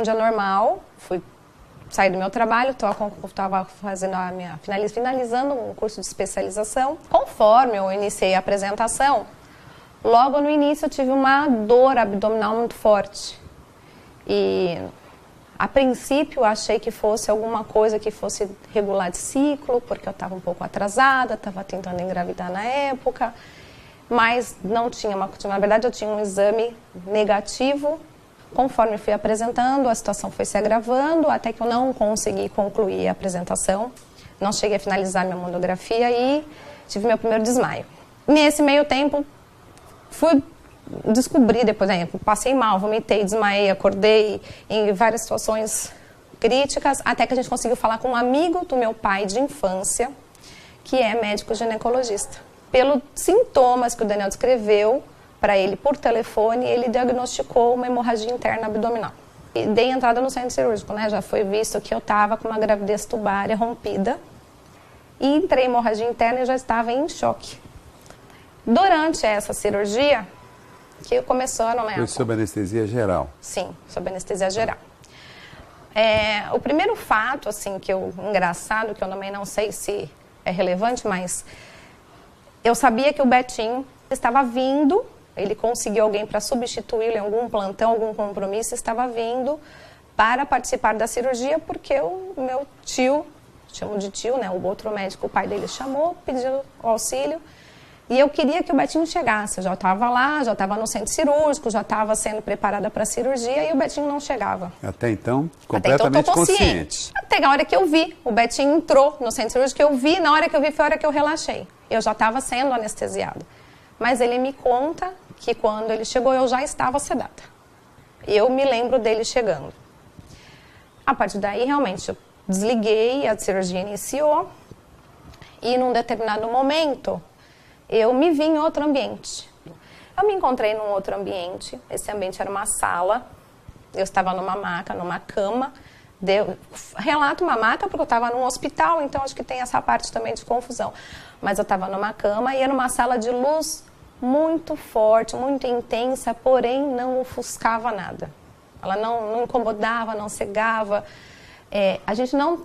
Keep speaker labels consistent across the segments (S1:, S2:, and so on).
S1: um dia normal, fui sair do meu trabalho, estava fazendo finalizando um curso de especialização. Conforme eu iniciei a apresentação, logo no início eu tive uma dor abdominal muito forte. E a princípio achei que fosse alguma coisa que fosse regular de ciclo, porque eu estava um pouco atrasada, estava tentando engravidar na época, mas não tinha na verdade eu tinha um exame negativo. Conforme fui apresentando, a situação foi se agravando, até que eu não consegui concluir a apresentação. Não cheguei a finalizar minha monografia e tive meu primeiro desmaio. Nesse meio tempo, fui descobrir depois, passei mal, vomitei, desmaiei, acordei em várias situações críticas, até que a gente conseguiu falar com um amigo do meu pai de infância, que é médico ginecologista. Pelos sintomas que o Daniel descreveu para ele por telefone, ele diagnosticou uma hemorragia interna abdominal. E dei entrada no centro cirúrgico, né? Já foi visto que eu estava com uma gravidez tubária rompida. E entrei em hemorragia interna e já estava em choque. Durante essa cirurgia, que começaram...
S2: Foi sob anestesia geral?
S1: Sim, sob anestesia geral. O primeiro fato, assim, engraçado, que eu também não sei se é relevante, mas eu sabia que o Betinho estava vindo. Ele conseguiu alguém para substituí-lo em algum plantão, algum compromisso, estava vindo para participar da cirurgia, porque o meu tio, chamo de tio, né, o outro médico, o pai dele chamou, pediu auxílio, e eu queria que o Betinho chegasse. Eu já estava lá, já estava no centro cirúrgico, já estava sendo preparada para a cirurgia, e o Betinho não chegava.
S2: Até então, completamente consciente.
S1: Até a hora que eu vi, o Betinho entrou no centro cirúrgico, eu vi, na hora que eu vi foi a hora que eu relaxei. Eu já estava sendo anestesiada. Mas ele me conta que quando ele chegou eu já estava sedada. Eu me lembro dele chegando. A partir daí, realmente, eu desliguei, a cirurgia iniciou. E num determinado momento, eu me vi em outro ambiente. Eu me encontrei num outro ambiente. Esse ambiente era uma sala. Eu estava numa maca, numa cama. Relato uma maca porque eu estava num hospital, então acho que tem essa parte também de confusão. Mas eu estava numa cama e era uma sala de luz muito forte, muito intensa, porém não ofuscava nada. Ela não incomodava, não cegava.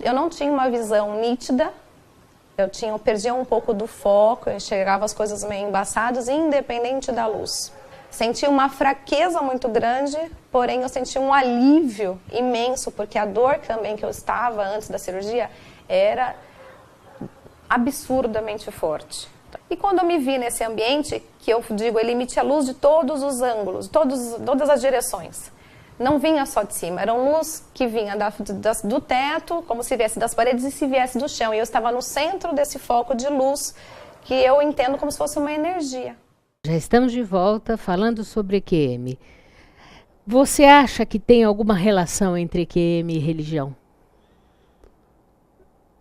S1: Eu não tinha uma visão nítida, eu perdia um pouco do foco, eu enxergava as coisas meio embaçadas, independente da luz. Senti uma fraqueza muito grande, porém eu senti um alívio imenso, porque a dor também que eu estava antes da cirurgia era absurdamente forte. E quando eu me vi nesse ambiente, que eu digo, ele emitia luz de todos os ângulos, todas as direções. Não vinha só de cima, era luz que vinha do teto, como se viesse das paredes e se viesse do chão. E eu estava no centro desse foco de luz, que eu entendo como se fosse uma energia.
S3: Já estamos de volta falando sobre EQM. Você acha que tem alguma relação entre EQM e religião?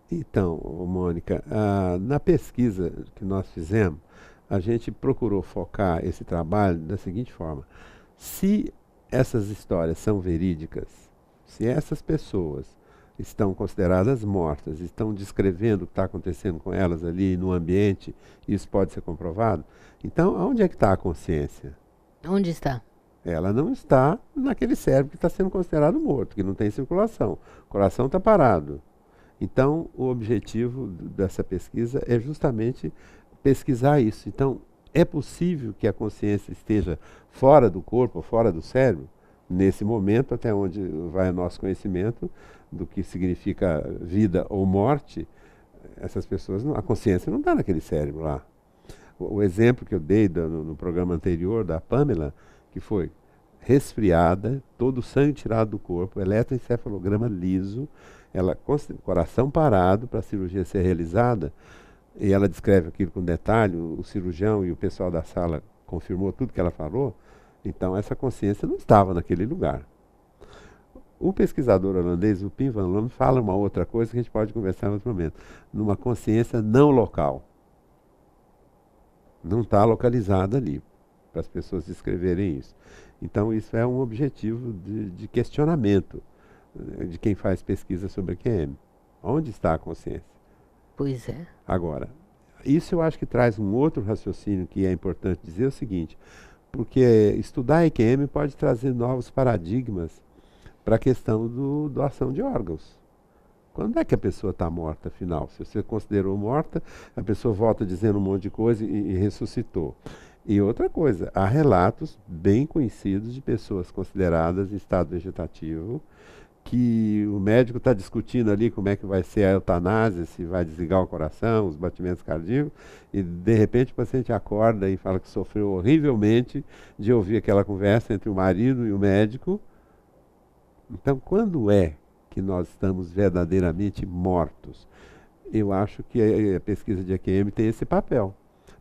S2: Então, Mônica, na pesquisa que nós fizemos, a gente procurou focar esse trabalho da seguinte forma: se essas histórias são verídicas, se essas pessoas estão consideradas mortas, estão descrevendo o que está acontecendo com elas ali no ambiente, isso pode ser comprovado, então aonde é que está a consciência?
S3: Onde está?
S2: Ela não está naquele cérebro que está sendo considerado morto, que não tem circulação. O coração está parado. Então, o objetivo dessa pesquisa é justamente pesquisar isso. Então, é possível que a consciência esteja fora do corpo, fora do cérebro, nesse momento, até onde vai o nosso conhecimento do que significa vida ou morte. Essas pessoas, a consciência não está naquele cérebro lá. O exemplo que eu dei no programa anterior da Pamela, que foi resfriada, todo o sangue tirado do corpo, eletroencefalograma liso, coração parado para a cirurgia ser realizada, e ela descreve aquilo com detalhe, o cirurgião e o pessoal da sala confirmou tudo que ela falou. Então essa consciência não estava naquele lugar. O pesquisador holandês, o Pim van Loon, fala uma outra coisa que a gente pode conversar em outro momento, numa consciência não local. Não está localizada ali, para as pessoas descreverem isso. Então isso é um objetivo de questionamento de quem faz pesquisa sobre EQM. Onde está a consciência?
S3: Pois é.
S2: Agora, isso eu acho que traz um outro raciocínio que é importante dizer o seguinte, porque estudar EQM pode trazer novos paradigmas para a questão do doação de órgãos. Quando é que a pessoa está morta, afinal? Se você considerou morta, a pessoa volta dizendo um monte de coisa e ressuscitou. E outra coisa, há relatos bem conhecidos de pessoas consideradas em estado vegetativo, que o médico está discutindo ali como é que vai ser a eutanásia, se vai desligar o coração, os batimentos cardíacos, e de repente o paciente acorda e fala que sofreu horrivelmente de ouvir aquela conversa entre o marido e o médico. Então, quando é que nós estamos verdadeiramente mortos? Eu acho que a pesquisa de EQM tem esse papel.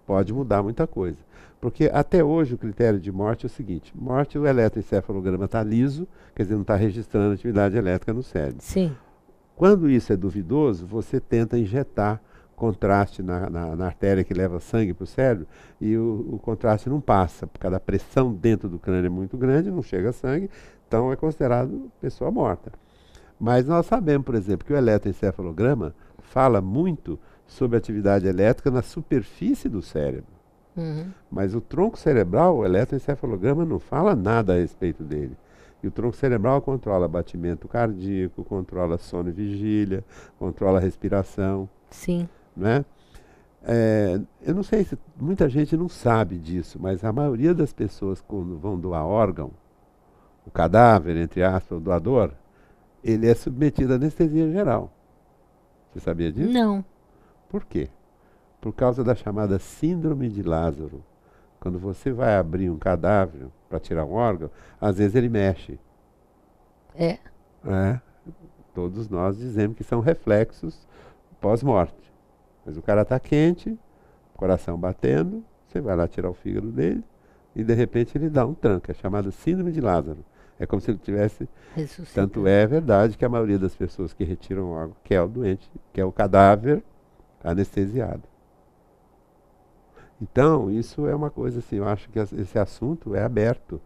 S2: Pode mudar muita coisa. Porque até hoje o critério de morte é o seguinte: morte, o eletroencefalograma está liso, quer dizer, não está registrando atividade elétrica no cérebro.
S3: Sim.
S2: Quando isso é duvidoso, você tenta injetar contraste na artéria que leva sangue para o cérebro, e o contraste não passa, porque a pressão dentro do crânio é muito grande, não chega sangue, então é considerado pessoa morta. Mas nós sabemos, por exemplo, que o eletroencefalograma fala muito sobre atividade elétrica na superfície do cérebro.
S3: Uhum.
S2: Mas o tronco cerebral, o eletroencefalograma não fala nada a respeito dele. E o tronco cerebral controla batimento cardíaco, controla sono e vigília, controla a respiração.
S3: Sim.
S2: Né? Eu não sei se muita gente não sabe disso, mas a maioria das pessoas, quando vão doar órgão, o cadáver, entre aspas, o doador, ele é submetido à anestesia geral. Você sabia disso?
S3: Não.
S2: Por quê? Por causa da chamada síndrome de Lázaro. Quando você vai abrir um cadáver para tirar um órgão, às vezes ele mexe.
S3: É.
S2: Todos nós dizemos que são reflexos pós-morte. Mas o cara está quente, coração batendo, você vai lá tirar o fígado dele e de repente ele dá um tranco. É chamada síndrome de Lázaro. É como se ele tivesse... Tanto é verdade que a maioria das pessoas que retiram o órgão quer o doente, quer o cadáver anestesiado. Então, isso é uma coisa assim, eu acho que esse assunto é aberto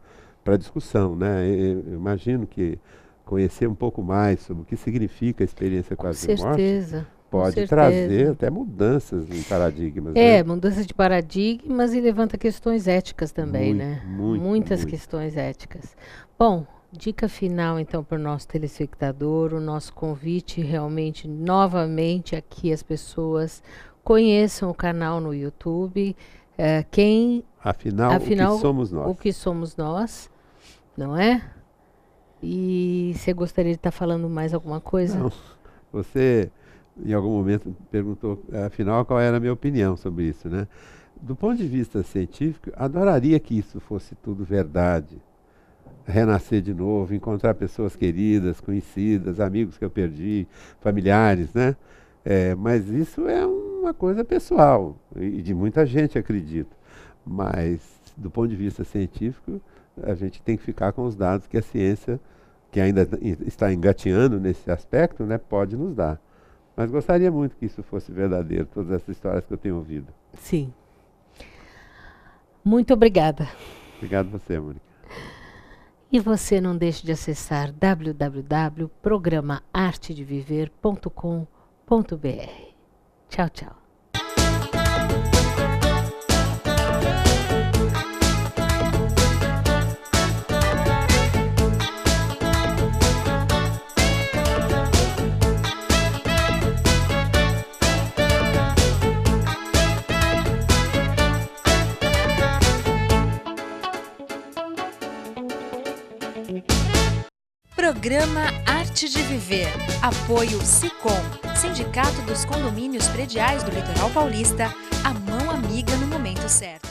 S2: para discussão, né? Eu imagino que conhecer um pouco mais sobre o que significa a experiência quase de morte pode trazer até mudanças em paradigmas. Né?
S3: Mudanças de paradigmas e levanta questões éticas também, né? Muitas questões éticas. Bom, dica final então para o nosso telespectador, o nosso convite realmente, novamente, aqui as pessoas conheçam o canal no YouTube. Afinal, o que somos nós? O que somos nós, não é? E você gostaria de estar falando mais alguma coisa?
S2: Não. Você, em algum momento, perguntou, afinal, qual era a minha opinião sobre isso, né? Do ponto de vista científico, adoraria que isso fosse tudo verdade. Renascer de novo, encontrar pessoas queridas, conhecidas, amigos que eu perdi, familiares, né? Mas isso é uma coisa pessoal, e de muita gente, acredito. Mas, do ponto de vista científico, a gente tem que ficar com os dados que a ciência, que ainda está engateando nesse aspecto, né, pode nos dar. Mas gostaria muito que isso fosse verdadeiro, todas essas histórias que eu tenho ouvido.
S3: Sim. Muito obrigada.
S2: Obrigado a você, Mônica.
S3: E você não deixe de acessar www.programaartedeviver.com.br. Tchau, tchau.
S4: Programa Arte de Viver. Apoio Sicom, Sindicato dos Condomínios Prediais do Litoral Paulista, a mão amiga no momento certo.